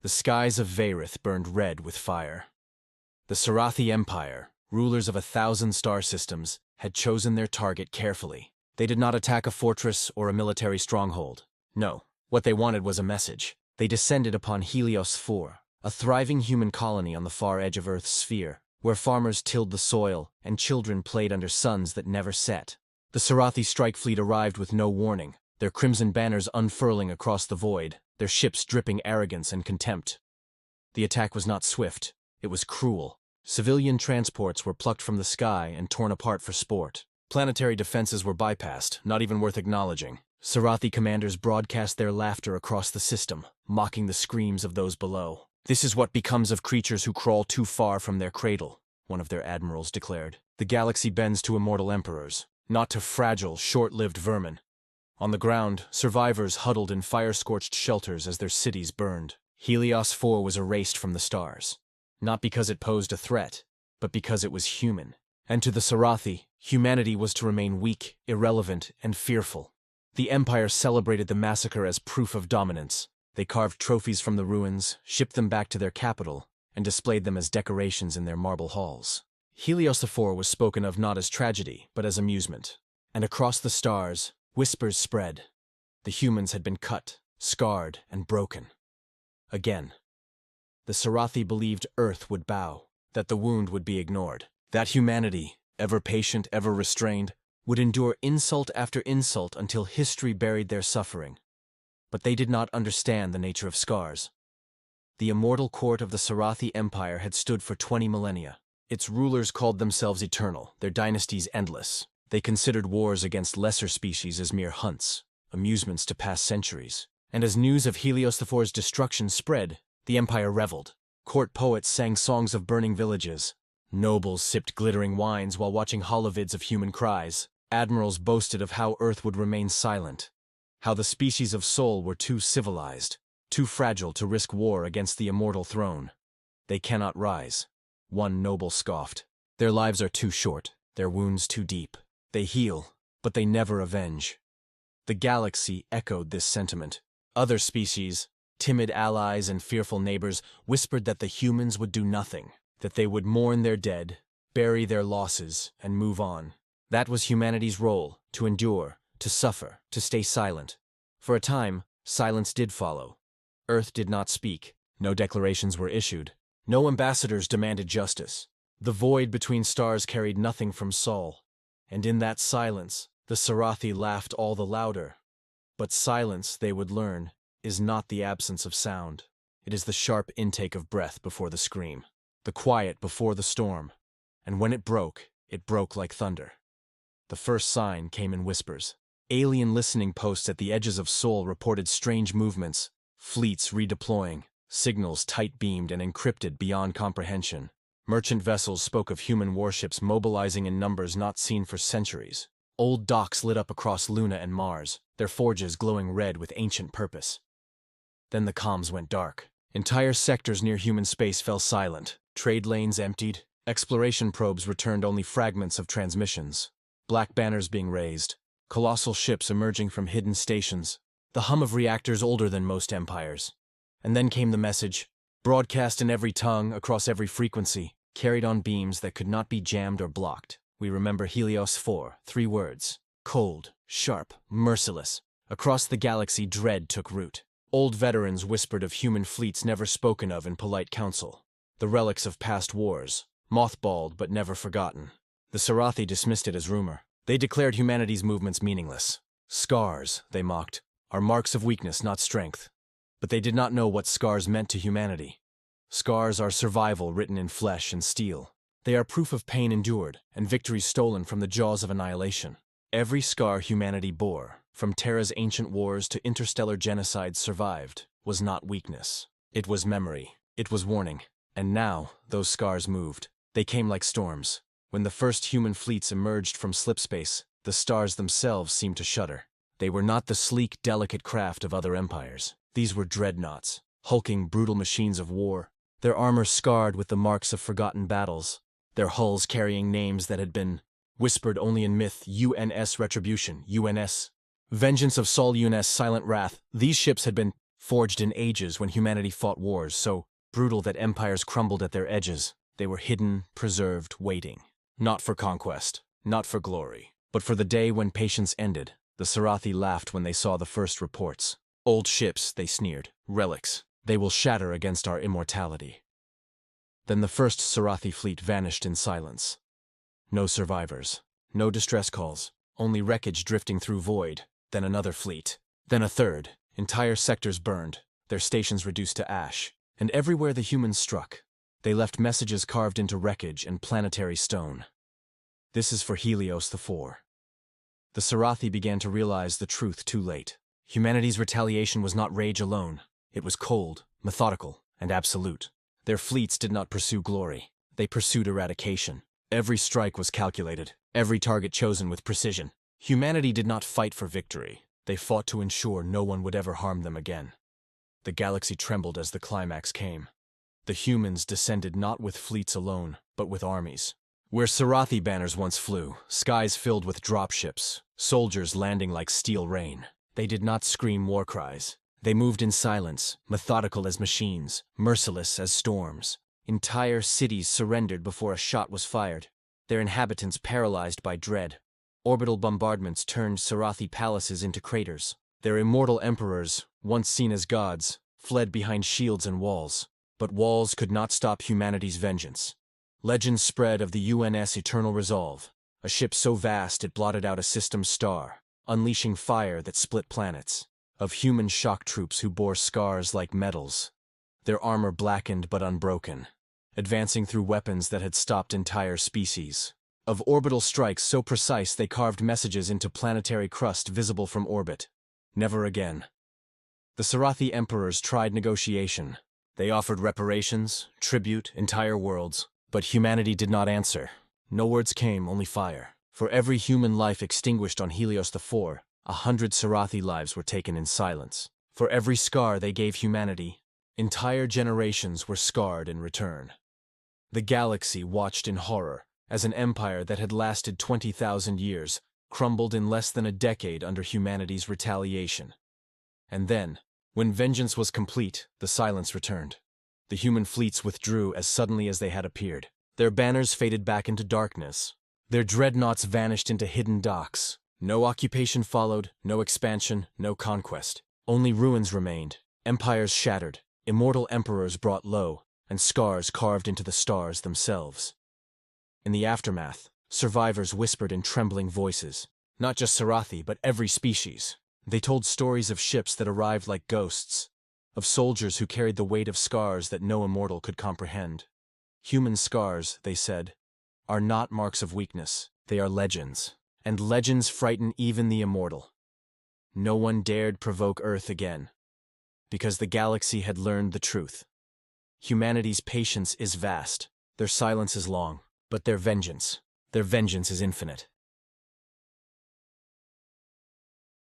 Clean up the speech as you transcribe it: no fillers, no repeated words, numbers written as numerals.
The skies of Vaerith burned red with fire. The Sarathi Empire, rulers of 1,000 star systems, had chosen their target carefully. They did not attack a fortress or a military stronghold. No, what they wanted was a message. They descended upon Helios 4, a thriving human colony on the far edge of Earth's sphere, where farmers tilled the soil and children played under suns that never set. The Sarathi strike fleet arrived with no warning, their crimson banners unfurling across the void, their ships dripping arrogance and contempt. The attack was not swift, it was cruel. Civilian transports were plucked from the sky and torn apart for sport. Planetary defenses were bypassed, not even worth acknowledging. Sarathi commanders broadcast their laughter across the system, mocking the screams of those below. "This is what becomes of creatures who crawl too far from their cradle," one of their admirals declared. "The galaxy bends to immortal emperors, not to fragile, short-lived vermin." On the ground, survivors huddled in fire-scorched shelters as their cities burned. Helios 4 was erased from the stars. Not because it posed a threat, but because it was human. And to the Sarathi, humanity was to remain weak, irrelevant, and fearful. The Empire celebrated the massacre as proof of dominance. They carved trophies from the ruins, shipped them back to their capital, and displayed them as decorations in their marble halls. Helios 4 was spoken of not as tragedy, but as amusement. And across the stars, whispers spread. The humans had been cut, scarred, and broken. Again. The Sarathi believed Earth would bow, that the wound would be ignored, that humanity, ever patient, ever restrained, would endure insult after insult until history buried their suffering. But they did not understand the nature of scars. The immortal court of the Sarathi Empire had stood for 20 millennia. Its rulers called themselves eternal, their dynasties endless. They considered wars against lesser species as mere hunts, amusements to pass centuries. And as news of Helios IV's destruction spread, the empire reveled. Court poets sang songs of burning villages. Nobles sipped glittering wines while watching holovids of human cries. Admirals boasted of how Earth would remain silent, how the species of Sol were too civilized, too fragile to risk war against the immortal throne. "They cannot rise," one noble scoffed. "Their lives are too short, their wounds too deep. They heal, but they never avenge." The galaxy echoed this sentiment. Other species, timid allies and fearful neighbors, whispered that the humans would do nothing, that they would mourn their dead, bury their losses, and move on. That was humanity's role, to endure, to suffer, to stay silent. For a time, silence did follow. Earth did not speak, no declarations were issued, no ambassadors demanded justice. The void between stars carried nothing from Sol, and in that silence, the Sarathi laughed all the louder. But silence, they would learn, is not the absence of sound. It is the sharp intake of breath before the scream, the quiet before the storm. And when it broke like thunder. The first sign came in whispers. Alien listening posts at the edges of Sol reported strange movements, fleets redeploying, signals tight-beamed and encrypted beyond comprehension. Merchant vessels spoke of human warships mobilizing in numbers not seen for centuries. Old docks lit up across Luna and Mars, their forges glowing red with ancient purpose. Then the comms went dark. Entire sectors near human space fell silent. Trade lanes emptied. Exploration probes returned only fragments of transmissions. Black banners being raised. Colossal ships emerging from hidden stations. The hum of reactors older than most empires. And then came the message, broadcast in every tongue, across every frequency, carried on beams that could not be jammed or blocked. We remember Helios 4, 3 words. Cold, sharp, merciless. Across the galaxy, dread took root. Old veterans whispered of human fleets never spoken of in polite council. The relics of past wars, mothballed but never forgotten. The Sarathi dismissed it as rumor. They declared humanity's movements meaningless. Scars, they mocked, are marks of weakness, not strength. But they did not know what scars meant to humanity. Scars are survival written in flesh and steel. They are proof of pain endured and victories stolen from the jaws of annihilation. Every scar humanity bore, from Terra's ancient wars to interstellar genocides survived, was not weakness. It was memory. It was warning. And now, those scars moved. They came like storms. When the first human fleets emerged from slipspace, the stars themselves seemed to shudder. They were not the sleek, delicate craft of other empires. These were dreadnoughts, hulking, brutal machines of war, their armor scarred with the marks of forgotten battles, their hulls carrying names that had been whispered only in myth: UNS Retribution, UNS Vengeance of Sol, UNS Silent Wrath. These ships had been forged in ages when humanity fought wars so brutal that empires crumbled at their edges. They were hidden, preserved, waiting. Not for conquest, not for glory, but for the day when patience ended. The Sarathi laughed when they saw the first reports. Old ships, they sneered. Relics. They will shatter against our immortality. Then the first Sarathi fleet vanished in silence. No survivors. No distress calls. Only wreckage drifting through void. Then another fleet. Then a third. Entire sectors burned. Their stations reduced to ash. And everywhere the humans struck, they left messages carved into wreckage and planetary stone. This is for Helios the Four. The Sarathi began to realize the truth too late. Humanity's retaliation was not rage alone. It was cold, methodical, and absolute. Their fleets did not pursue glory. They pursued eradication. Every strike was calculated, every target chosen with precision. Humanity did not fight for victory. They fought to ensure no one would ever harm them again. The galaxy trembled as the climax came. The humans descended not with fleets alone, but with armies. Where Sarathi banners once flew, skies filled with dropships, soldiers landing like steel rain. They did not scream war cries. They moved in silence, methodical as machines, merciless as storms. Entire cities surrendered before a shot was fired, their inhabitants paralyzed by dread. Orbital bombardments turned Sarathi palaces into craters. Their immortal emperors, once seen as gods, fled behind shields and walls. But walls could not stop humanity's vengeance. Legends spread of the UNS Eternal Resolve, a ship so vast it blotted out a system star, unleashing fire that split planets. Of human shock troops who bore scars like medals, their armor blackened but unbroken, advancing through weapons that had stopped entire species. Of orbital strikes so precise they carved messages into planetary crust visible from orbit. Never again. The Sarathi emperors tried negotiation. They offered reparations, tribute, entire worlds. But humanity did not answer. No words came, only fire. For every human life extinguished on Helios the Four, 100 Sarathi lives were taken in silence. For every scar they gave humanity, entire generations were scarred in return. The galaxy watched in horror as an empire that had lasted 20,000 years crumbled in less than a decade under humanity's retaliation. And then, when vengeance was complete, the silence returned. The human fleets withdrew as suddenly as they had appeared. Their banners faded back into darkness. Their dreadnoughts vanished into hidden docks. No occupation followed, no expansion, no conquest. Only ruins remained, empires shattered, immortal emperors brought low, and scars carved into the stars themselves. In the aftermath, survivors whispered in trembling voices. Not just Sarathi, but every species. They told stories of ships that arrived like ghosts, of soldiers who carried the weight of scars that no immortal could comprehend. Human scars, they said, are not marks of weakness. They are legends. And legends frighten even the immortal. No one dared provoke Earth again, because the galaxy had learned the truth. Humanity's patience is vast, their silence is long, but their vengeance is infinite.